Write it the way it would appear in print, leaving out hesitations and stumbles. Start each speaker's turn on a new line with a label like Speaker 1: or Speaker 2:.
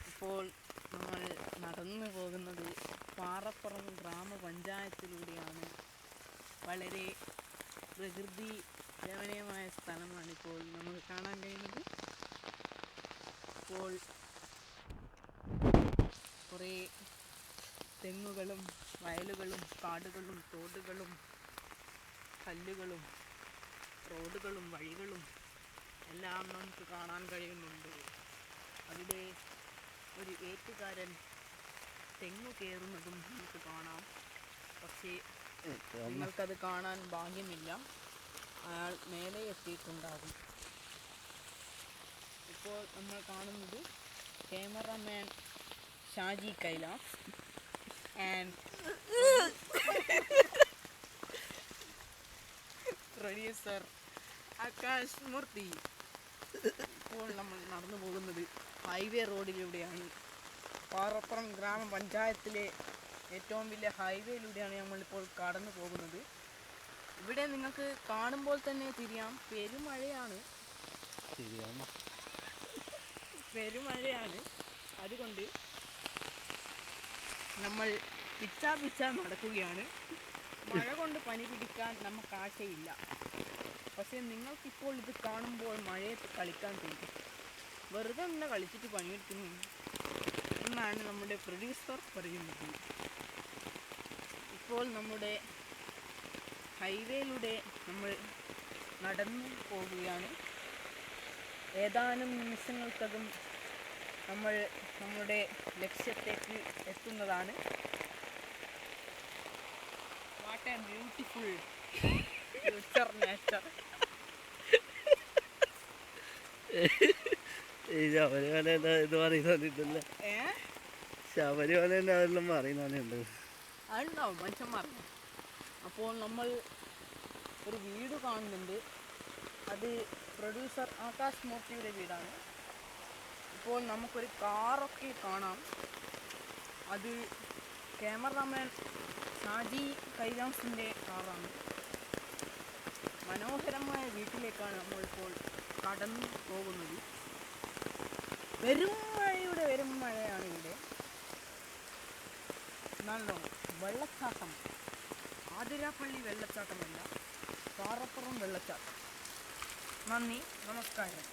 Speaker 1: ഇപ്പോൾ നമ്മൾ നടന്നു പോകുന്നത് പാറപ്പുറം ഗ്രാമപഞ്ചായത്തിലൂടെയാണ്. വളരെ പ്രകൃതി രമണീയമായ സ്ഥലമാണ് ഇപ്പോൾ നമുക്ക് കാണാൻ കഴിയുന്നത്. ഇപ്പോൾ കുറേ തെങ്ങുകളും വയലുകളും കാടുകളും തോടുകളും കല്ലുകളും റോഡുകളും വഴികളും എല്ലാം നമുക്ക് കാണാൻ കഴിയുന്നുണ്ട്. അവിടെ ഒരു ഏറ്റുകാരൻ തെങ്ങു കയറുന്നതും നമുക്ക് കാണാം. പക്ഷേ നിങ്ങൾക്കത് കാണാൻ ഭാഗ്യമില്ല, അയാൾ മേലെ എത്തിയിട്ടുണ്ടാകും. ഇപ്പോൾ നമ്മൾ കാണുന്നത് cameraman Shaji Kailas and producer Akash Moorthy. ഇപ്പോൾ നമ്മൾ നടന്നു പോകുന്നത് ഹൈവേ റോഡിലൂടെയാണ്. പാറപ്പുറം ഗ്രാമപഞ്ചായത്തിലെ ഏറ്റവും വലിയ ഹൈവേയിലൂടെയാണ് നമ്മളിപ്പോൾ കടന്നു പോകുന്നത്. ഇവിടെ നിങ്ങൾക്ക് കാണുമ്പോൾ തന്നെ തിരിയാം, പെരുമഴയാണ്. അതുകൊണ്ട് നമ്മൾ പിച്ചാ നടക്കുകയാണ്. മഴ കൊണ്ട് പനി പിടിക്കാൻ നമുക്ക് ആശയില്ല. പക്ഷേ നിങ്ങൾക്കിപ്പോൾ ഇത് കാണുമ്പോൾ മഴയത്ത് കളിക്കാൻ തോന്നും. വെറുതെ ഒന്ന് കളിച്ചിട്ട് പണിയെടുക്കുന്നു എന്നാണ് നമ്മുടെ പ്രൊഡ്യൂസർ പറയുന്നത്. ഇപ്പോൾ നമ്മുടെ ഹൈവേയിലൂടെ നമ്മൾ നടന്നു പോകുകയാണ്. ഏതാനും നിമിഷങ്ങൾക്കകം നമ്മൾ നമ്മുടെ ലക്ഷ്യത്തേക്ക് എത്തുന്നതാണ്. What A beautiful future nature.
Speaker 2: Sabarimala ഇത് പറയുന്നില്ല, ശബരിമല അതെല്ലാം പറയുന്നുണ്ട്.
Speaker 1: അതുണ്ടാവും മനുഷ്യന്മാർ. അപ്പോൾ നമ്മൾ ഒരു വീട് കാണുന്നുണ്ട്. അത് പ്രൊഡ്യൂസർ ആകാശ് മൂർത്തിയുടെ വീടാണ്. ഇപ്പോൾ നമുക്കൊരു കാറൊക്കെ കാണാം. അത് ക്യാമറാമാൻ ഷാജി കൈലാസിൻ്റെ കാറാണ്. മനോഹരമായ വീട്ടിലേക്കാണ് നമ്മളിപ്പോൾ കടന്നു പോകുന്നത്. വെറും മഴയാണ് ഇവിടെ. എന്നാലോ വെള്ളച്ചാട്ടം, ആതിരാപ്പള്ളി വെള്ളച്ചാട്ടമല്ല, പാറപ്പുറം വെള്ളച്ചാട്ടം. നന്ദി, നമസ്കാരം.